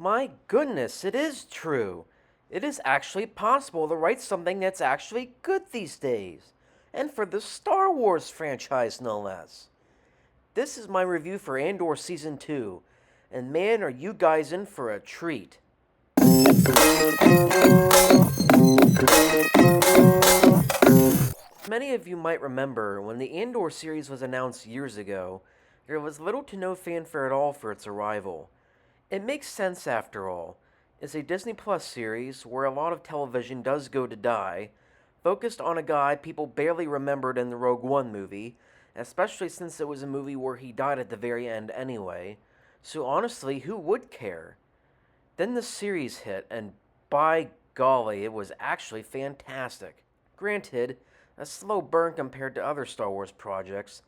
My goodness, it is true. It is actually possible to write something that's actually good these days. And for the Star Wars franchise, no less. This is my review for Andor Season 2. And man, are you guys in for a treat. Many of you might remember when the Andor series was announced years ago, there was little to no fanfare at all for its arrival. It makes sense after all. It's a Disney Plus series where a lot of television does go to die, focused on a guy people barely remembered in the Rogue One movie, especially since it was a movie where he died at the very end anyway. So honestly, who would care? Then the series hit, and by golly, it was actually fantastic. Granted, a slow burn compared to other Star Wars projects,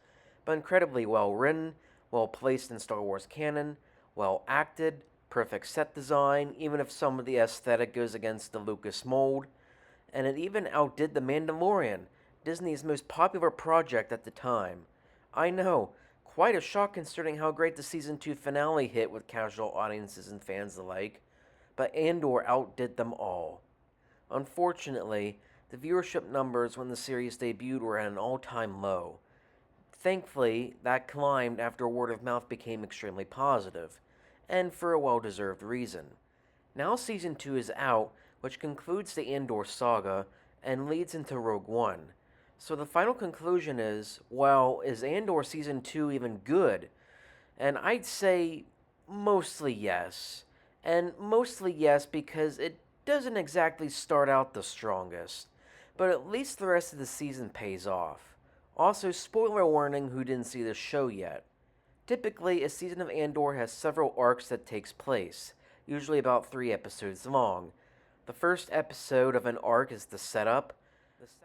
but incredibly well written, well placed in Star Wars canon, well acted, perfect set design, even if some of the aesthetic goes against the Lucas mold, and it even outdid The Mandalorian, Disney's most popular project at the time. I know, quite a shock considering how great the season 2 finale hit with casual audiences and fans alike, but Andor outdid them all. Unfortunately, the viewership numbers when the series debuted were at an all-time low. Thankfully, that climbed after word of mouth became extremely positive, and for a well-deserved reason. Now Season 2 is out, which concludes the Andor saga and leads into Rogue One. So the final conclusion is, well, is Andor Season 2 even good? And I'd say mostly yes. And mostly yes because it doesn't exactly start out the strongest, but at least the rest of the season pays off. Also, spoiler warning who didn't see the show yet. Typically, a season of Andor has several arcs that takes place, usually about 3 episodes long. The first episode of an arc is the setup,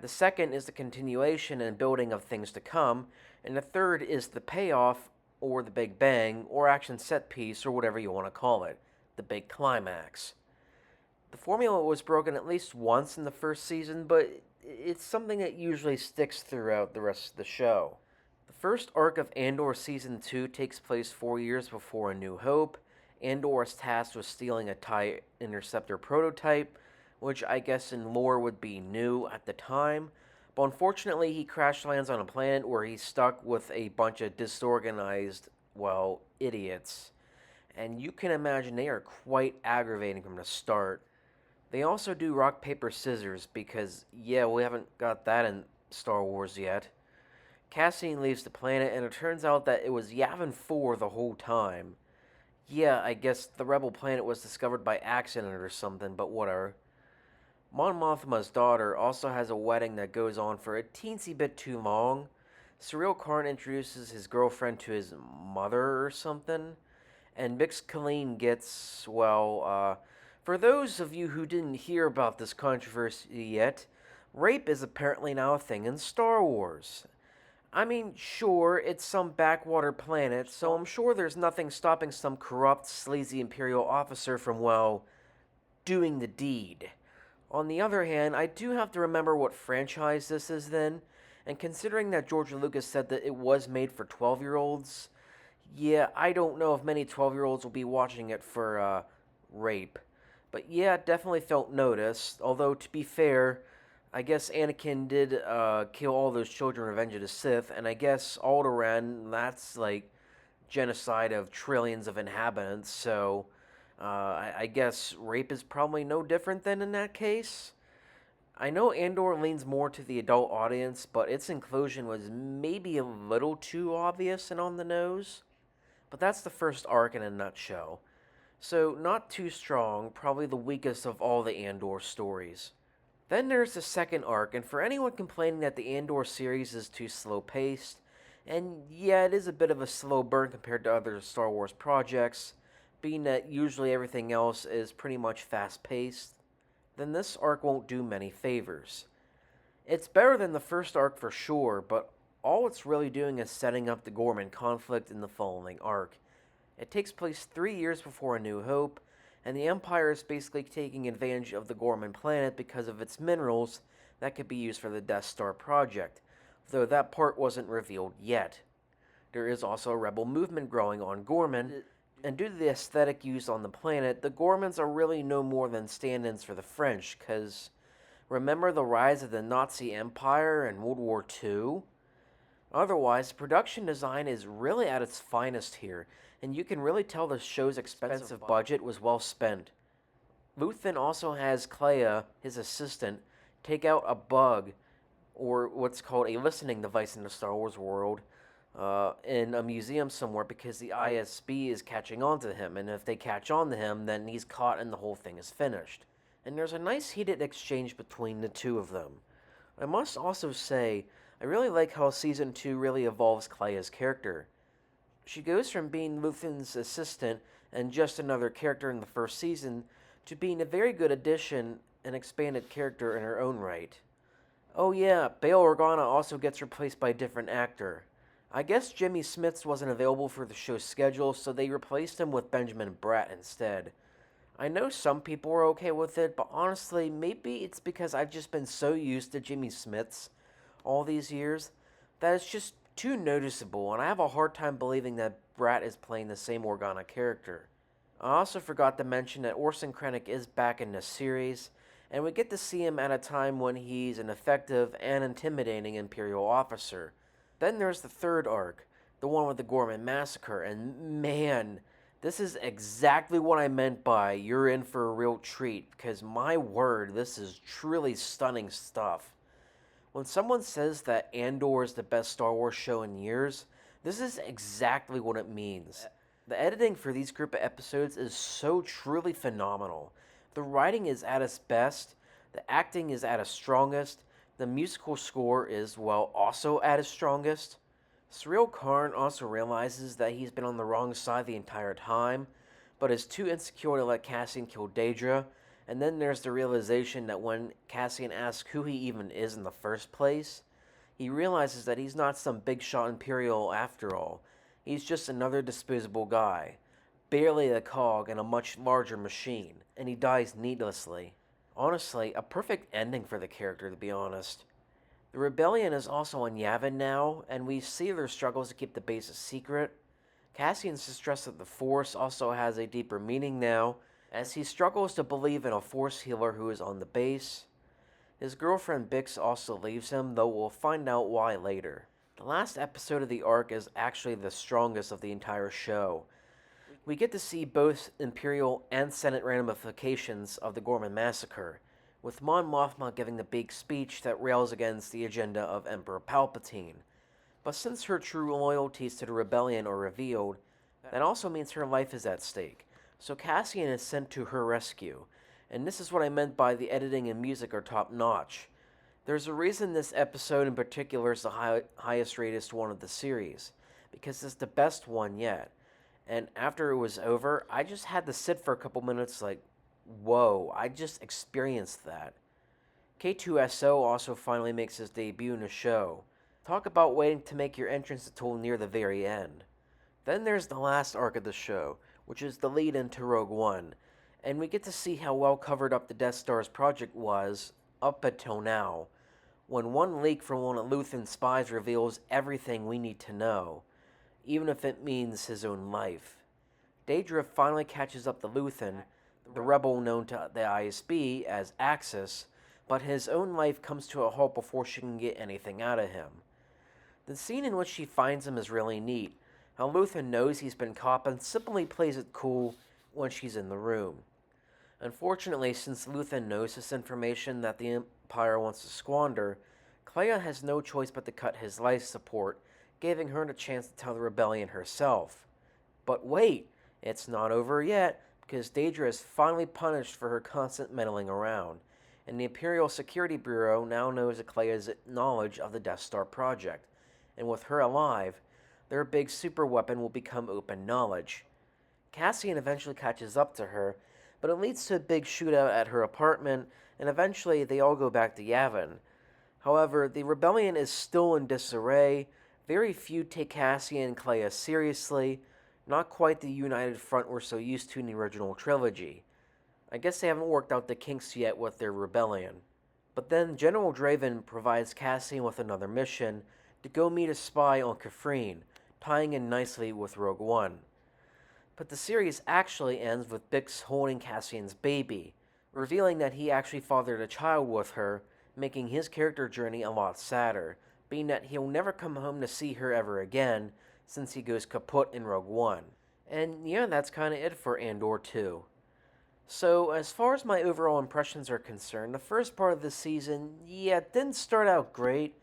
the second is the continuation and building of things to come, and the third is the payoff, or the big bang, or action set piece, or whatever you want to call it, the big climax. The formula was broken at least once in the first season, but it's something that usually sticks throughout the rest of the show. The first arc of Andor Season 2 takes place 4 years before A New Hope. Andor is tasked with stealing a TIE Interceptor prototype, which I guess in lore would be new at the time, but unfortunately he crash lands on a planet where he's stuck with a bunch of disorganized, well, idiots. And you can imagine they are quite aggravating from the start. They also do rock, paper, scissors because, yeah, we haven't got that in Star Wars yet. Cassian leaves the planet, and it turns out that it was Yavin 4 the whole time. Yeah, I guess the rebel planet was discovered by accident or something, but whatever. Mon Mothma's daughter also has a wedding that goes on for a teensy bit too long. Surreal Karn introduces his girlfriend to his mother or something. And Bix Colleen gets, well, for those of you who didn't hear about this controversy yet, rape is apparently now a thing in Star Wars. I mean, sure, it's some backwater planet, so I'm sure there's nothing stopping some corrupt, sleazy Imperial officer from, well, doing the deed. On the other hand, I do have to remember what franchise this is then, and considering that George Lucas said that it was made for 12-year-olds, yeah, I don't know if many 12-year-olds will be watching it for, rape. But yeah, it definitely felt noticed, although to be fair, I guess Anakin did, kill all those children in Revenge of the Sith, and I guess Alderaan, that's, like, genocide of trillions of inhabitants, so, I guess rape is probably no different than in that case. I know Andor leans more to the adult audience, but its inclusion was maybe a little too obvious and on the nose. But that's the first arc in a nutshell. So, not too strong, probably the weakest of all the Andor stories. Then there's the second arc, and for anyone complaining that the Andor series is too slow paced, and yeah, it is a bit of a slow burn compared to other Star Wars projects, being that usually everything else is pretty much fast paced, then this arc won't do many favors. It's better than the first arc for sure, but all it's really doing is setting up the Gorman conflict in the following arc. It takes place 3 years before A New Hope, and the Empire is basically taking advantage of the Gorman planet because of its minerals that could be used for the Death Star project, though that part wasn't revealed yet. There is also a rebel movement growing on Gorman, And due to the aesthetic used on the planet, the Gormans are really no more than stand-ins for the French, because remember the rise of the Nazi Empire in World War II? Otherwise, production design is really at its finest here, and you can really tell the show's expensive budget was well spent. Luthen also has Clea, his assistant, take out a bug, or what's called a listening device in the Star Wars world, in a museum somewhere because the ISB is catching on to him, and if they catch on to him, then he's caught and the whole thing is finished. And there's a nice heated exchange between the two of them. I must also say, I really like how Season 2 really evolves Clea's character. She goes from being Luthen's assistant and just another character in the first season to being a very good addition and expanded character in her own right. Oh yeah, Bail Organa also gets replaced by a different actor. I guess Jimmy Smits wasn't available for the show's schedule, so they replaced him with Benjamin Bratt instead. I know some people were okay with it, but honestly, maybe it's because I've just been so used to Jimmy Smits all these years that it's just too noticeable, and I have a hard time believing that Bratt is playing the same Organa character. I also forgot to mention that Orson Krennic is back in the series, and we get to see him at a time when he's an effective and intimidating Imperial officer. Then there's the third arc, the one with the Gorman Massacre, and man, this is exactly what I meant by you're in for a real treat, because my word, this is truly stunning stuff. When someone says that Andor is the best Star Wars show in years, this is exactly what it means. The editing for these group of episodes is so truly phenomenal. The writing is at its best, the acting is at its strongest, the musical score is, well, also at its strongest. Surreal Karn also realizes that he's been on the wrong side the entire time, but is too insecure to let Cassian kill Daedra, and then there's the realization that when Cassian asks who he even is in the first place, he realizes that he's not some big shot Imperial after all. He's just another disposable guy, barely a cog in a much larger machine, and he dies needlessly. Honestly, a perfect ending for the character, to be honest. The rebellion is also on Yavin now, and we see their struggles to keep the base a secret. Cassian's distrust of the Force also has a deeper meaning now, as he struggles to believe in a Force healer who is on the base. His girlfriend Bix also leaves him, though we'll find out why later. The last episode of the arc is actually the strongest of the entire show. We get to see both Imperial and Senate ramifications of the Gorman Massacre, with Mon Mothma giving the big speech that rails against the agenda of Emperor Palpatine. But since her true loyalties to the rebellion are revealed, that also means her life is at stake, so Cassian is sent to her rescue, and this is what I meant by the editing and music are top notch. There's a reason this episode in particular is the highest rated one of the series, because it's the best one yet. And after it was over, I just had to sit for a couple minutes like, whoa, I just experienced that. K2SO also finally makes his debut in the show. Talk about waiting to make your entrance until near the very end. Then there's the last arc of the show, which is the lead into Rogue One, and we get to see how well covered up the Death Star's project was up until now, when one leak from one of Luthen's spies reveals everything we need to know, even if it means his own life. Daedra finally catches up to Luthen, the rebel known to the ISB as Axis, but his own life comes to a halt before she can get anything out of him. The scene in which she finds him is really neat, how Luthen knows he's been caught and simply plays it cool when she's in the room. Unfortunately, since Luthen knows this information that the Empire wants to squander, Clea has no choice but to cut his life support, giving her the chance to tell the rebellion herself. But wait, it's not over yet, because Daedra is finally punished for her constant meddling around, and the Imperial Security Bureau now knows of Clea's knowledge of the Death Star project, and with her alive, their big superweapon will become open knowledge. Cassian eventually catches up to her, but it leads to a big shootout at her apartment, and eventually they all go back to Yavin. However, the rebellion is still in disarray, very few take Cassian and Clea seriously, not quite the united front we're so used to in the original trilogy. I guess they haven't worked out the kinks yet with their rebellion. But then General Draven provides Cassian with another mission to go meet a spy on Kafrene, tying in nicely with Rogue One. But the series actually ends with Bix holding Cassian's baby, revealing that he actually fathered a child with her, making his character journey a lot sadder, being that he'll never come home to see her ever again since he goes kaput in Rogue One. And yeah, that's kind of it for Andor 2. So, as far as my overall impressions are concerned, the first part of the season, yeah, it didn't start out great,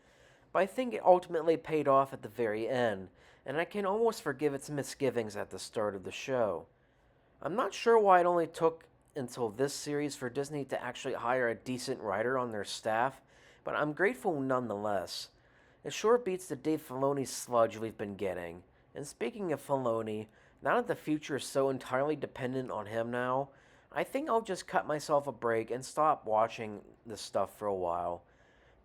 but I think it ultimately paid off at the very end, and I can almost forgive its misgivings at the start of the show. I'm not sure why it only took until this series for Disney to actually hire a decent writer on their staff, but I'm grateful nonetheless. It sure beats the Dave Filoni sludge we've been getting. And speaking of Filoni, now that the future is so entirely dependent on him now, I think I'll just cut myself a break and stop watching this stuff for a while.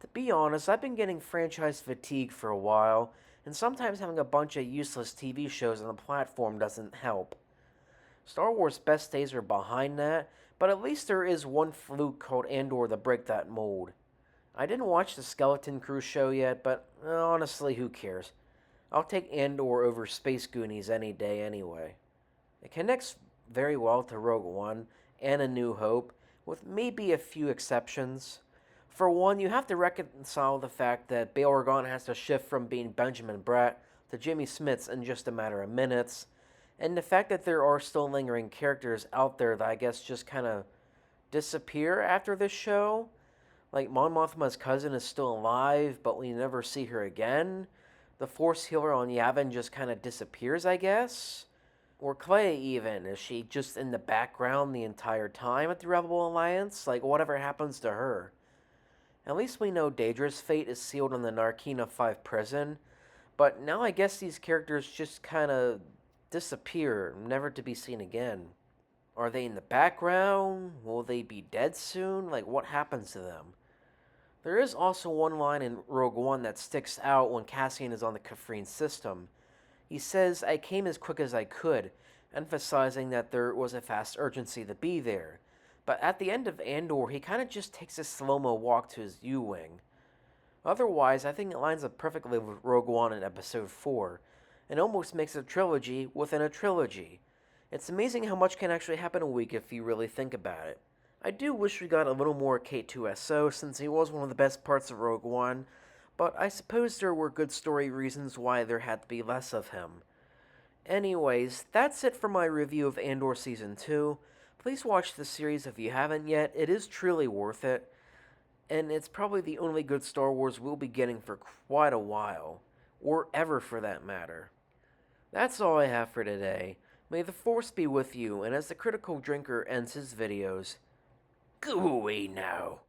To be honest, I've been getting franchise fatigue for a while, and sometimes having a bunch of useless TV shows on the platform doesn't help. Star Wars best days are behind that, but at least there is one fluke called Andor to break that mold. I didn't watch the Skeleton Crew show yet, but honestly, who cares? I'll take Andor over Space Goonies any day anyway. It connects very well to Rogue One and A New Hope, with maybe a few exceptions. For one, you have to reconcile the fact that Bail Organa has to shift from being Benjamin Bratt to Jimmy Smits in just a matter of minutes, and the fact that there are still lingering characters out there that I guess just kind of disappear after this show. Like, Mon Mothma's cousin is still alive, but we never see her again. The Force healer on Yavin just kind of disappears, I guess. Or Clay, even. Is she just in the background the entire time at the Rebel Alliance? Like, whatever happens to her? At least we know Daedra's fate is sealed in the Narkina 5 prison, but now I guess these characters just kind of disappear, never to be seen again. Are they in the background? Will they be dead soon? Like, what happens to them? There is also one line in Rogue One that sticks out when Cassian is on the Kafrene system. He says, "I came as quick as I could," emphasizing that there was a fast urgency to be there. But at the end of Andor, he kind of just takes a slow-mo walk to his U-Wing. Otherwise, I think it lines up perfectly with Rogue One in Episode 4, and almost makes a trilogy within a trilogy. It's amazing how much can actually happen in a week if you really think about it. I do wish we got a little more K2SO, since he was one of the best parts of Rogue One, but I suppose there were good story reasons why there had to be less of him. Anyways, that's it for my review of Andor Season 2. Please watch the series if you haven't yet. It is truly worth it, and it's probably the only good Star Wars we'll be getting for quite a while, or ever for that matter. That's all I have for today. May the Force be with you, and as the Critical Drinker ends his videos, go away now.